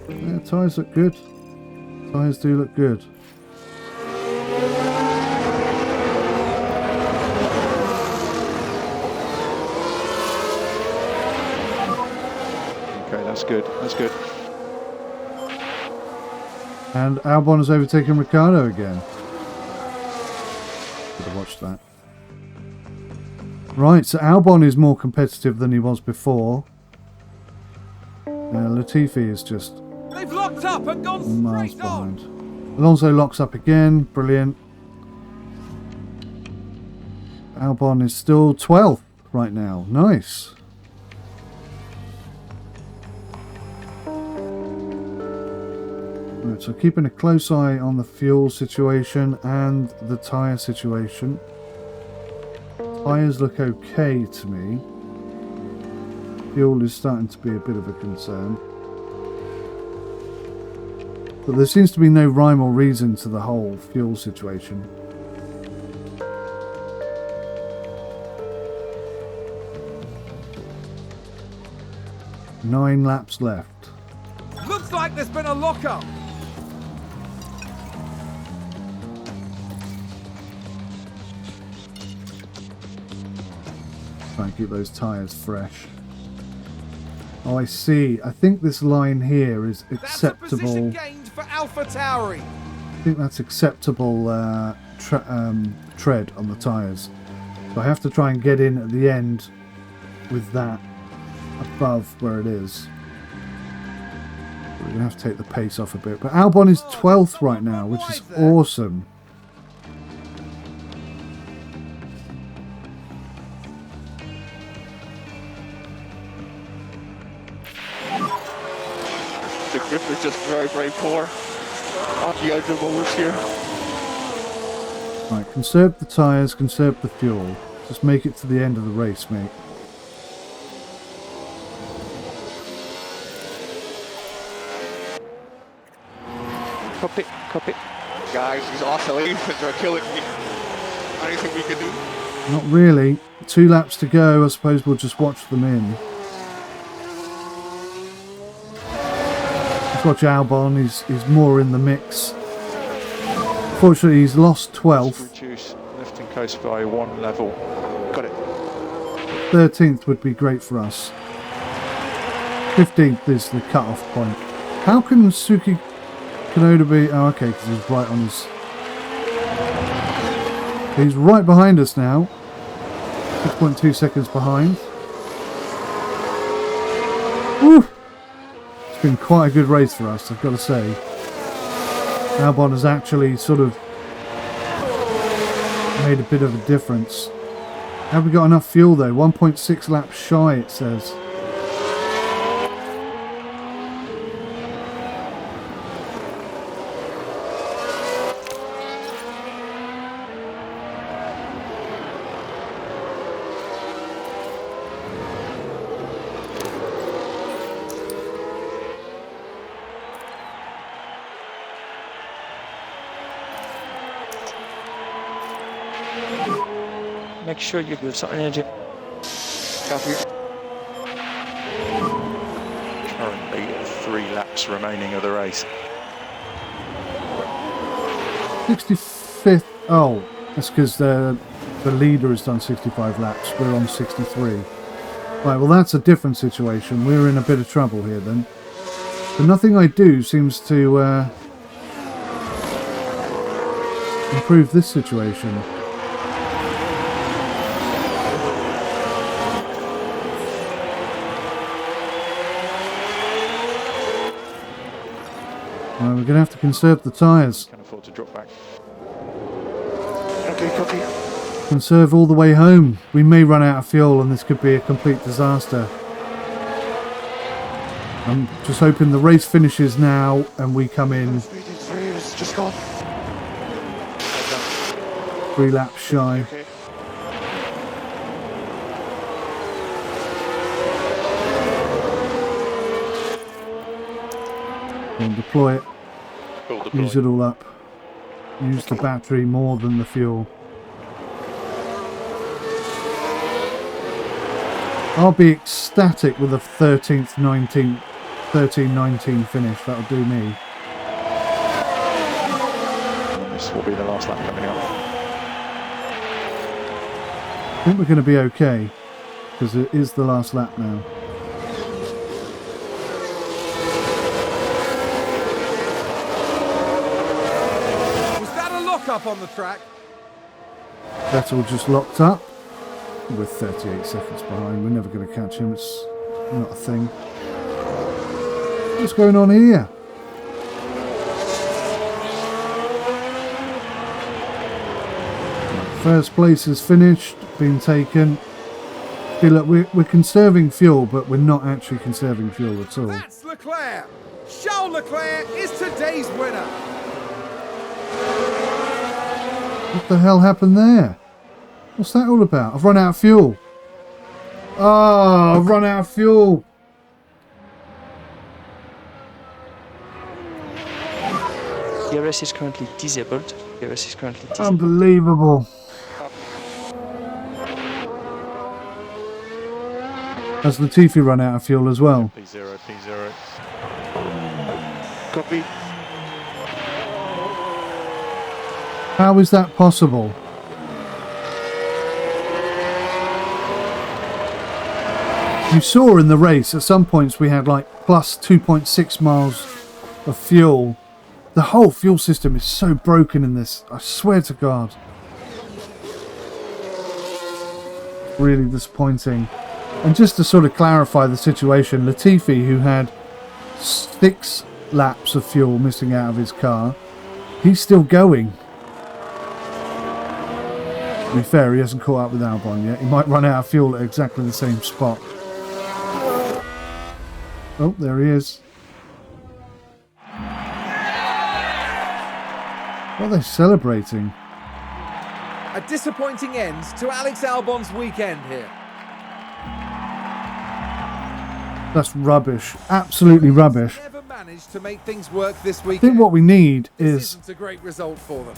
Yeah, tyres look good. Tyres do look good. Okay, that's good. That's good. And Albon has overtaken Ricciardo again. Should have watched that. Right, so Albon is more competitive than he was before. Latifi is just They've locked up and gone miles straight on. behind. Alonso locks up again. Brilliant. Albon is still 12th right now. Nice. Right, so keeping a close eye on the fuel situation and the tyre situation. Tyres look okay to me. Fuel is starting to be a bit of a concern. But there seems to be no rhyme or reason to the whole fuel situation. Nine laps left. Looks like there's been a lock-up. Try and keep those tyres fresh. Oh, I see. I think this line here is That's a acceptable. position gained for Alpha Tauri. I think that's acceptable tread on the tyres. So I have to try and get in at the end with that above where it is. We're going to have to take the pace off a bit. But Albon is 12th right now, which is awesome. The grip is just very, very poor on the edge of bowls here. Right, conserve the tyres, conserve the fuel. Just make it to the end of the race, mate. Copy, copy. Guys, these oscillations are killing me. Anything we can do? Not really. 2 laps to go. I suppose we'll just watch them in. Let's watch Albon. He's more in the mix. Fortunately, he's lost 12th. Reduce lifting coast by 1 level. Got it. 13th would be great for us. 15th is the cut-off point. How can Suki Kanoda be... Oh, okay, because he's right on his... He's right behind us now. 6.2 seconds behind. Woo! It's been quite a good race for us, I've got to say. Albon has actually sort of made a bit of a difference. Have we got enough fuel though? 1.6 laps shy, it says. Make sure you give some energy. Copy. Currently 3 laps remaining of the race. 65th. Oh, that's because the leader has done 65 laps. We're on 63. Right, well that's a different situation. We're in a bit of trouble here then. But nothing I do seems to improve this situation. We're going to have to conserve the tyres. Can afford to drop back. Okay, copy. Conserve all the way home. We may run out of fuel and this could be a complete disaster. I'm just hoping the race finishes now and we come in It's just gone. 3 laps shy. Okay. And deploy it. Full deploy. Use it all up. Use the battery more than the fuel. I'll be ecstatic with a 13th, 19th, 13-19 finish. That'll do me. This will be the last lap coming up. I think we're going to be okay because it is the last lap now. Was that a lock-up on the track? Vettel just locked up with 38 seconds behind. We're never going to catch him. It's not a thing. What's going on here? First place is finished, been taken. Feel like we're conserving fuel, but we're not actually conserving fuel at all. That's Leclerc. Charles Leclerc is today's winner. What the hell happened there? What's that all about? I've run out of fuel. Oh, I've run out of fuel. DRS is currently disabled. DRS is currently disabled. Unbelievable. Has Latifi run out of fuel as well? P0, P0. Copy. How is that possible? You saw in the race, at some points we had like plus 2.6 miles of fuel. The whole fuel system is so broken in this, I swear to God. Really disappointing. And just to sort of clarify the situation, Latifi, who had 6 laps of fuel missing out of his car, he's still going. To be fair, he hasn't caught up with Albon yet. He might run out of fuel at exactly the same spot. Oh, there he is. What are they celebrating? A disappointing end to Alex Albon's weekend here. That's rubbish. Absolutely rubbish. Never managed to make things work this I weekend. think what we need This is isn't a great result for them.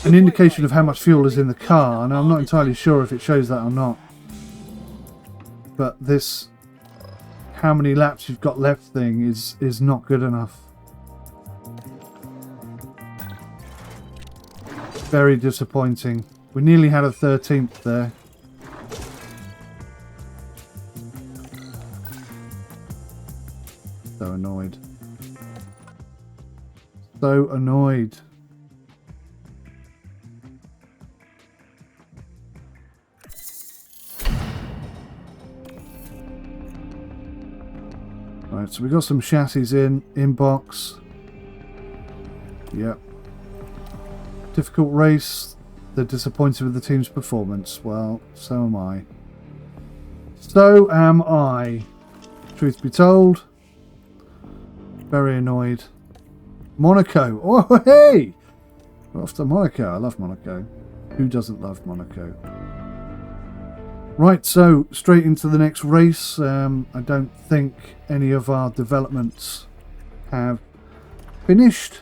an indication of how much fuel is in the car, and I'm not entirely sure if it shows that or not. But this how many laps you've got left thing is not good enough. Very disappointing. We nearly had a 13th there. So annoyed. So annoyed. Right, so we got some chassis in box. Yep. Difficult race. They're disappointed with the team's performance. Well, so am I. So am I. Truth be told. Very annoyed. Monaco. Oh, hey! We're off to Monaco. I love Monaco. Who doesn't love Monaco? Right, so straight into the next race. I don't think any of our developments have finished.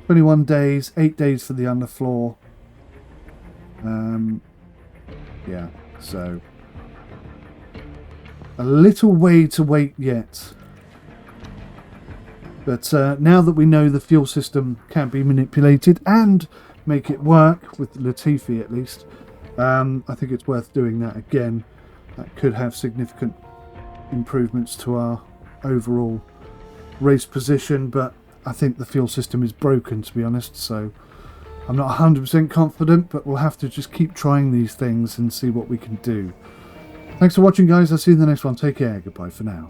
21 days, 8 days for the underfloor. Yeah, so a little way to wait yet. But now that we know the fuel system can be manipulated and make it work, with Latifi at least, I think it's worth doing that again. That could have significant improvements to our overall race position, but I think the fuel system is broken, to be honest, so I'm not 100% confident, but we'll have to just keep trying these things and see what we can do. Thanks for watching, guys. I'll see you in the next one. Take care. Goodbye for now.